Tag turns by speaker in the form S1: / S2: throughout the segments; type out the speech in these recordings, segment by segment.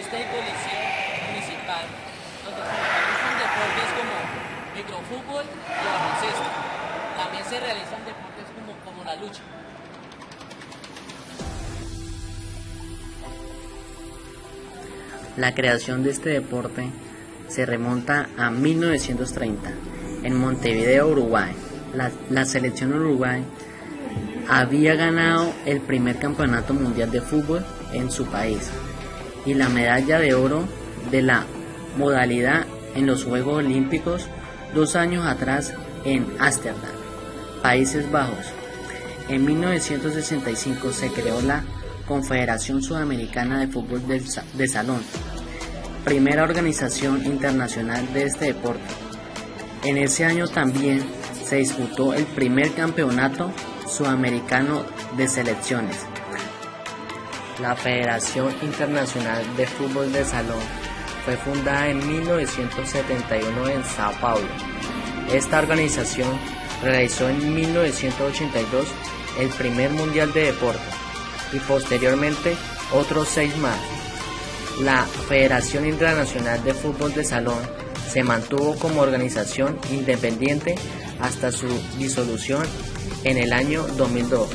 S1: este policía municipal, donde se realizan deportes como microfútbol y baloncesto. También se realizan deportes como la lucha.
S2: La creación de este deporte se remonta a 1930 en Montevideo, Uruguay. La selección Uruguay había ganado el primer campeonato mundial de fútbol en su país y la medalla de oro de la modalidad en los Juegos Olímpicos 2 años atrás en Ámsterdam, Países Bajos. En 1965 se creó la Confederación Sudamericana de Fútbol de Salón, primera organización internacional de este deporte. En ese año también se disputó el primer campeonato sudamericano de selecciones. La Federación Internacional de Fútbol de Salón fue fundada en 1971 en Sao Paulo. Esta organización realizó en 1982 el primer Mundial de Deporte y posteriormente otros 6 más. La Federación Internacional de Fútbol de Salón se mantuvo como organización independiente hasta su disolución en el año 2002.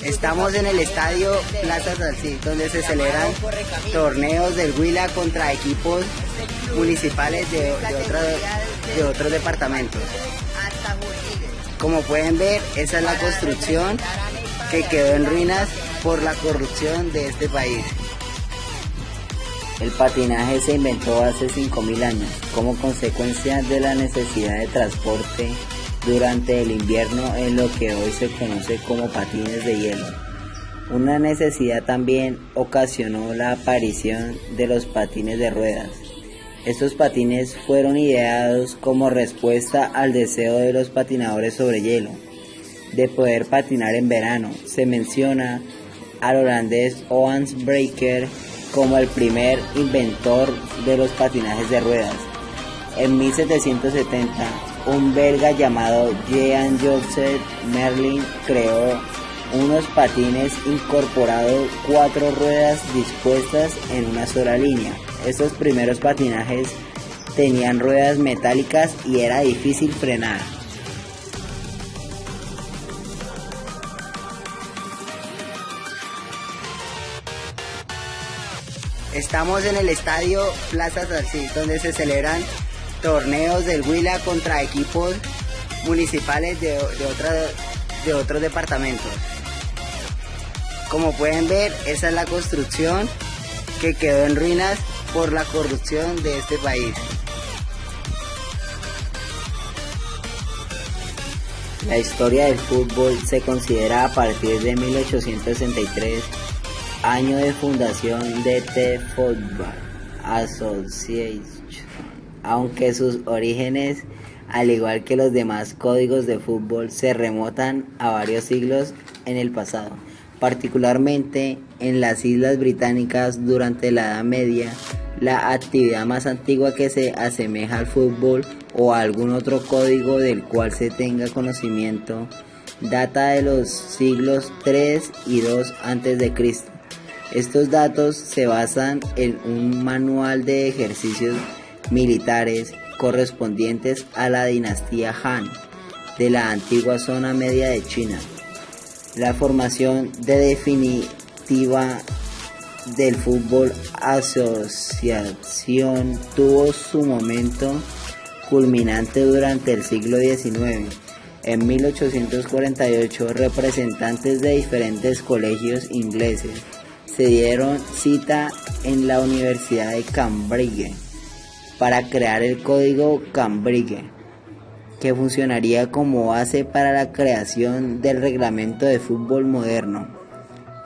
S3: Estamos en el estadio Plaza Salcí, donde se celebran torneos del Huila contra equipos municipales de otros departamentos. Como pueden ver, esa es la construcción que quedó en ruinas por la corrupción de este país.
S4: El patinaje se inventó hace 5.000 años como consecuencia de la necesidad de transporte durante el invierno en lo que hoy se conoce como patines de hielo. Una necesidad también ocasionó la aparición de los patines de ruedas. Estos patines fueron ideados como respuesta al deseo de los patinadores sobre hielo de poder patinar en verano. Se menciona al holandés Hans Breker como el primer inventor de los patinajes de ruedas. En 1770, un belga llamado Jean-Joseph Merlin creó unos patines incorporados 4 ruedas dispuestas en una sola línea. Estos primeros patinajes tenían ruedas metálicas y era difícil frenar.
S3: Estamos en el estadio Plaza Salcí, donde se celebran torneos del Huila contra equipos municipales de otros departamentos. Como pueden ver, esa es la construcción que quedó en ruinas por la corrupción de este país.
S4: La historia del fútbol se considera a partir de 1863, año de fundación de The Football Association, aunque sus orígenes, al igual que los demás códigos de fútbol, se remontan a varios siglos en el pasado, particularmente en las Islas Británicas durante la Edad Media. La actividad más antigua que se asemeja al fútbol o a algún otro código del cual se tenga conocimiento data de los siglos 3 y 2 a.C. Estos datos se basan en un manual de ejercicios militares correspondientes a la dinastía Han de la antigua zona media de China. La formación definitiva del fútbol asociación tuvo su momento culminante durante el siglo XIX. En 1848, representantes de diferentes colegios ingleses se dieron cita en la Universidad de Cambridge para crear el Código Cambridge, que funcionaría como base para la creación del reglamento de fútbol moderno.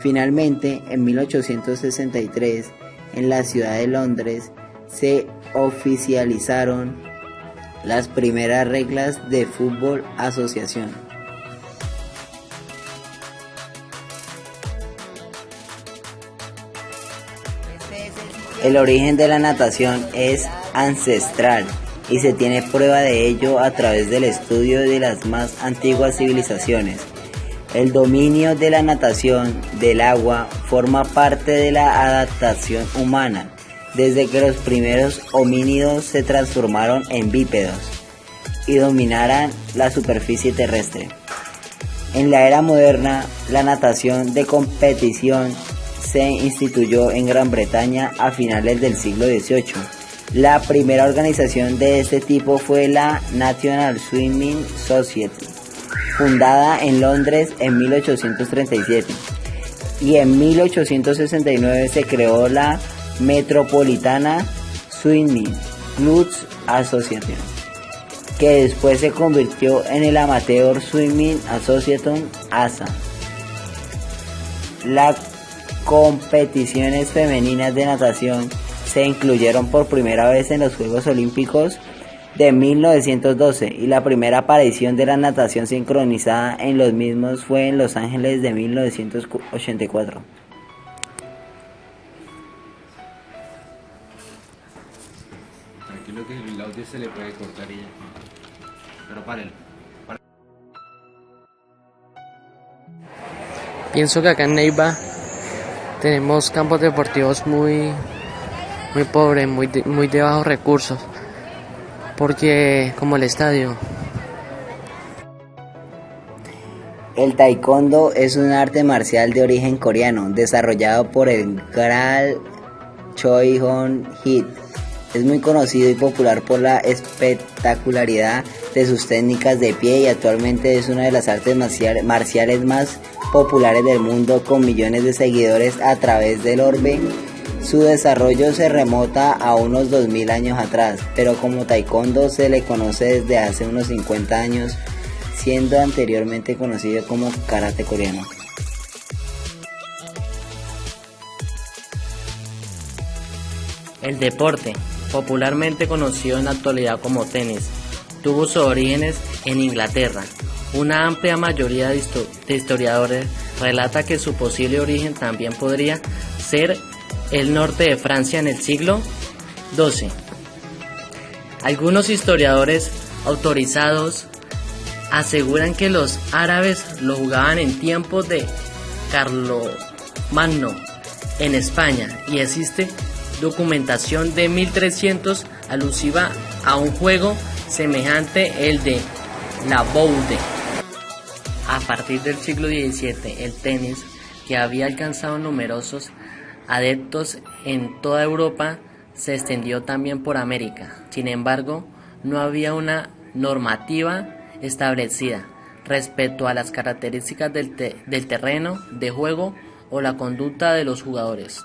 S4: Finalmente, en 1863, en la ciudad de Londres, se oficializaron las primeras reglas de fútbol asociación. El origen de la natación es ancestral y se tiene prueba de ello a través del estudio de las más antiguas civilizaciones. El dominio de la natación del agua forma parte de la adaptación humana, desde que los primeros homínidos se transformaron en bípedos y dominaran la superficie terrestre. En la era moderna, la natación de competición se instituyó en Gran Bretaña a finales del siglo XVIII. La primera organización de este tipo fue la National Swimming Society, fundada en Londres en 1837, y en 1869 se creó la Metropolitana Swimming Clubs Association, que después se convirtió en el Amateur Swimming Association (ASA). Las competiciones femeninas de natación se incluyeron por primera vez en los Juegos Olímpicos de 1912 y la primera aparición de la natación sincronizada en los mismos fue en Los Ángeles de 1984.
S5: Tranquilo que el audio se le puede cortar y ya. Pero párelo.
S2: Pienso que acá en Neiva tenemos campos deportivos muy pobres, muy de bajos recursos, porque como el estadio.
S4: El taekwondo es un arte marcial de origen coreano, desarrollado por el Kral Choi-hong-hit. Es muy conocido y popular por la espectacularidad de sus técnicas de pie y actualmente es una de las artes marciales más populares del mundo, con millones de seguidores a través del orbe. Su desarrollo se remota a unos 2000 años atrás, pero como taekwondo se le conoce desde hace unos 50 años, siendo anteriormente conocido como karate coreano.
S2: El deporte, popularmente conocido en la actualidad como tenis, tuvo sus orígenes en Inglaterra. Una amplia mayoría de historiadores relata que su posible origen también podría ser el norte de Francia en el siglo XII. Algunos historiadores autorizados aseguran que los árabes lo jugaban en tiempos de Carlomagno en España, y existe documentación de 1300 alusiva a un juego semejante el de la boude. A partir del siglo XVII, el tenis, que había alcanzado numerosos adeptos en toda Europa, se extendió también por América. Sin embargo, no había una normativa establecida respecto a las características del terreno de juego o la conducta de los jugadores.